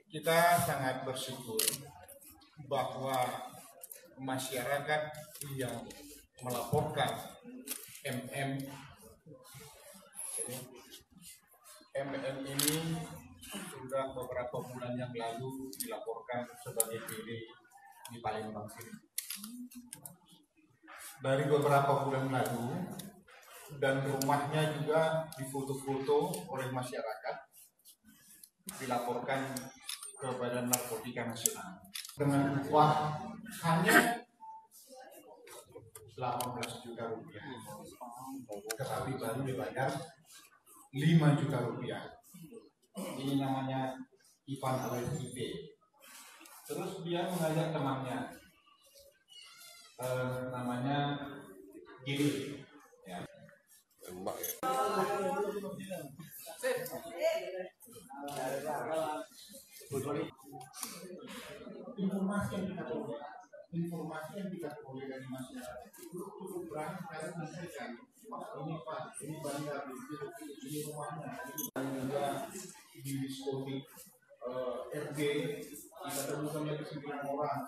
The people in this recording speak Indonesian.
Kita sangat bersyukur bahwa masyarakat yang melaporkan MM ini sudah beberapa bulan yang lalu dilaporkan sebagai PD di Palembang sini. Dari beberapa bulan lalu, dan rumahnya juga difoto-foto oleh masyarakat, dilaporkan ke Badan Narkotika Nasional dengan uang hanya 18 juta rupiah, tetapi baru dibayar 5 juta rupiah. Ini namanya Ivan alias IP. Terus dia mengajak temannya, namanya Gili. Ya. Informasi yang kita peroleh dari masyarakat itu cukup berani karena memberikan ini Pak, ini bandar, ini rumahnya, ini juga di diskotik RG kita temukan lagi 9 orang.